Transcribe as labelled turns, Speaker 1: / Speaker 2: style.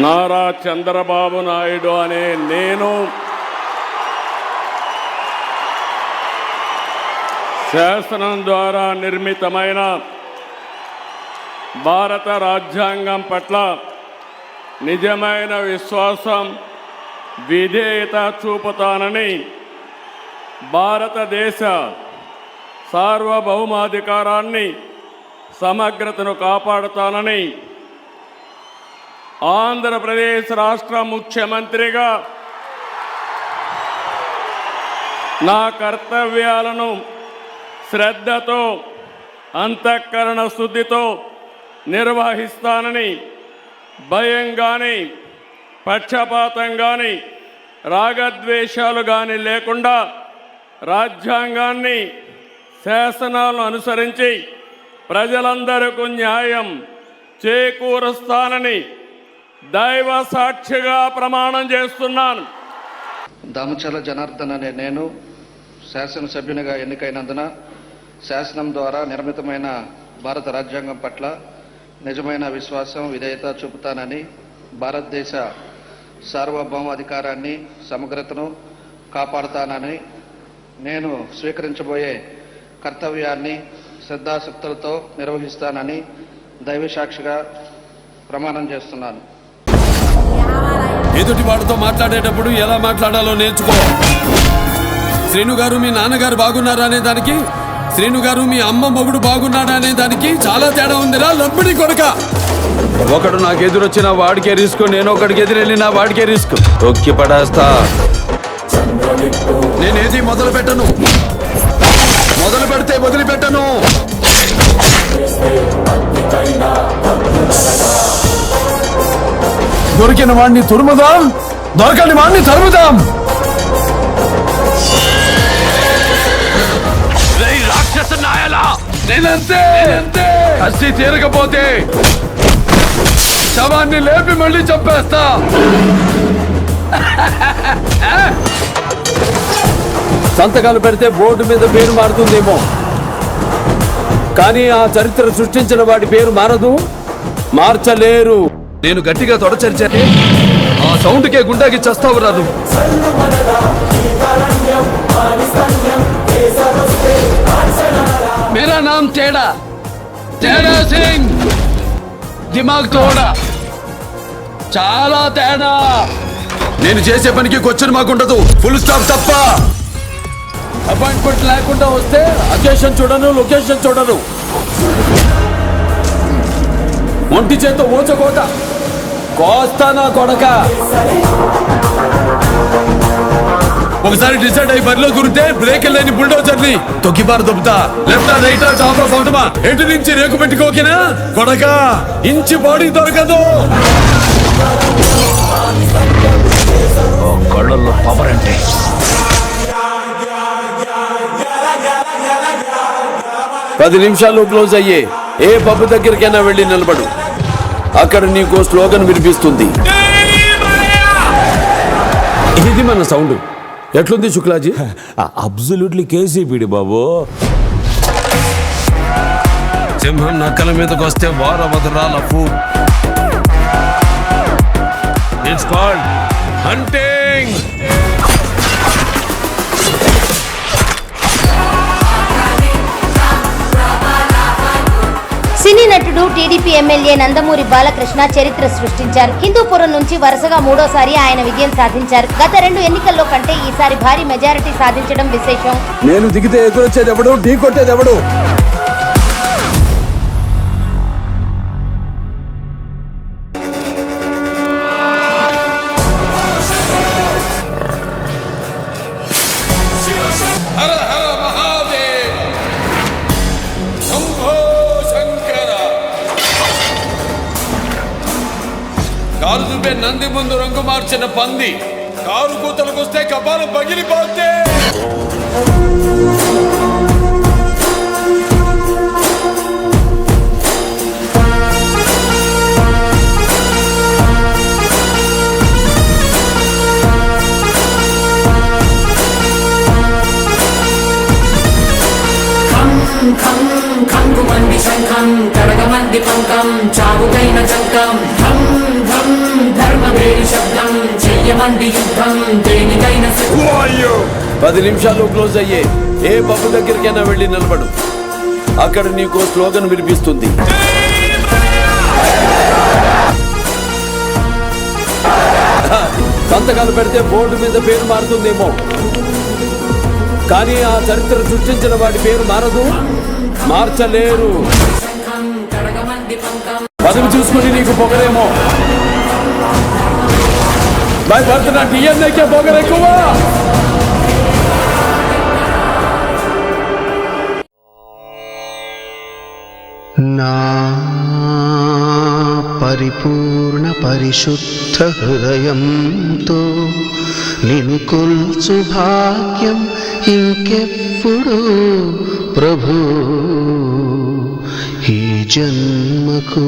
Speaker 1: నారా చంద్రబాబు నాయుడు అనే నేను శాసనం ద్వారా నిర్మితమైన భారత రాజ్యాంగం పట్ల నిజమైన విశ్వాసం, విధేయత చూపుతానని, భారతదేశ సార్వభౌమాధికారాన్ని, సమగ్రతను కాపాడుతానని ఆంధ్రప్రదేశ్ రాష్ట్ర ముఖ్యమంత్రిగా నా కర్తవ్యాలను శ్రద్ధతో, అంతఃకరణ శుద్ధితో నిర్వహిస్తానని, భయం కానీ, పక్షపాతం కానీ, రాగద్వేషాలు కానీ లేకుండా రాజ్యాంగాన్ని, శాసనాలను అనుసరించి ప్రజలందరికీ న్యాయం చేకూరుస్తానని దైవ సాక్షిగా ప్రమాణం చేస్తున్నాను.
Speaker 2: దామచర్ల జనార్దన్ అనే నేను శాసనసభ్యునిగా ఎన్నికైనందున శాసనం ద్వారా నిర్మితమైన భారత రాజ్యాంగం పట్ల నిజమైన విశ్వాసం, విధేయత చూపుతానని, భారతదేశ సార్వభౌమాధికారాన్ని, సమగ్రతను కాపాడుతానని, నేను స్వీకరించబోయే కర్తవ్యాన్ని శ్రద్ధాశక్తులతో నిర్వహిస్తానని దైవసాక్షిగా ప్రమాణం చేస్తున్నాను.
Speaker 3: ఎదుటి వాడితో మాట్లాడేటప్పుడు ఎలా మాట్లాడాలో నేర్చుకో. శ్రీను గారు మీ నాన్నగారు బాగున్నారా అనే దానికి, శ్రీను గారు మీ అమ్మ మొగుడు బాగున్నాడా అనే దానికి చాలా తేడా ఉందిరా లంపిడి కొడుక. ఒకడు నాకు ఎదురొచ్చిన వాడికే రిస్క్, నేను ఒకడికి ఎదురెళ్ళినా వాడికే రిస్క్. తొక్కి పడేస్తా. నేనేది మొదలు పెట్టను, మొదలు పెడితే వదిలిపెట్టను. దొరికిన వాడిని తురుముదాం, దొరకని వాడిని తరుముదాం. రాక్షస నాయలా నేనంతే. కసి తీరకపోతే శవాన్ని లేపి మళ్ళీ చంపేస్తా. సంతకాలు పెడితే బోర్డు మీద పేరు మారుతుందేమో, కానీ ఆ చరిత్ర సృష్టించిన వాడి పేరు మారదు, మార్చలేరు. నేను గట్టిగా తొడచరిచానే ఆ సౌండ్కే గుండాకి చస్తావు రాదు. మేరా నామ్ తేడా, తేడా సింగ్. దిమాగ్ తోడా, చాలా తేడా. నేను చేసే పనికి క్వశ్చన్ మాకుండదు, ఫుల్ స్టాప్ తప్ప. అపాయింట్మెంట్ లేకుండా వస్తే అకేషన్ చూడను, లొకేషన్ చూడను. ఒంటి చేత ఊచకోట కోస్తానా కొడక. ఒకసారి డిసైడ్ అయ్యి బరిలో దూరితే బ్రేక్ లేని బుల్డోజర్ని తొక్కిబారు దొబ్బుతా. లెఫ్ట్ రైట్ టాప్ అవుతామా, ఎటు నుంచి రేకు పెట్టుకోకినా కొడక. ఇంచి బాడీ దొరకదు. కళ్ళల్లో పవర్ అంటే పది నిమిషాలు క్లోజ్ అయ్యే ఏ పబ్బు దగ్గరికైనా వెళ్ళి నిలబడు. అక్కడ నీకు స్లోగన్ వినిపిస్తుంది. ఇది మన సౌండ్. ఎట్లుంది శుక్లాజీ?
Speaker 4: అబ్సల్యూట్లీ కేసీపీడి బాబు.
Speaker 3: సింహం నక్కల మీదకి వస్తే వారవదరాల food. It's called hunting.
Speaker 5: Cine నటుడు టీడీపీ ఎమ్మెల్యే నందమూరి బాలకృష్ణ చరిత్ర సృష్టించారు. హిందూపురం నుంచి వరుసగా మూడోసారి ఆయన విజయం సాధించారు. గత 2 ఎన్నికల్లో కంటే ఈసారి భారీ మెజారిటీ సాధించడం విశేషం.
Speaker 3: నేను దిగితే ఎదురొచ్చేది ఎవడు, ఢీ కొట్టేది ఎవడు? కారు చూపే నంది ముందు రంగు మార్చిన పంది, కారు కూతలకొస్తే కపాలం పగిలిపోతే.
Speaker 6: come కంగుమంది శంఖం కడగమంది పంకం చావుకైన చంకం ధం ధం ధర్మవేడి శబ్దం చెయ్యమంది యుద్ధం దేనికైన
Speaker 3: 10 నిమిషాలు క్లోజ్ అయ్యే ఏ పబ్బు దగ్గరికైనా వెళ్ళి నిలబడు. అక్కడ నీకు స్లోగన్ వినిపిస్తుంది. సంతకాలు పెడితే బోర్డు మీద పేరు మారుతుందేమో, కానీ ఆ చరిత్ర సృష్టించిన వాడి పేరు మారదు, మార్చలేరు. పదవి చూసుకుని నీకు పొగరేమో, భయపడుతున్నా డిఎన్ఏకే పొగరెక్కువ.
Speaker 7: నా పరిపూర్ణ పరిశుద్ధ హృదయంతో నిన్ను కొల్చు భాగ్యం ఇంకెప్పుడు ప్రభు ఈ జన్మకు.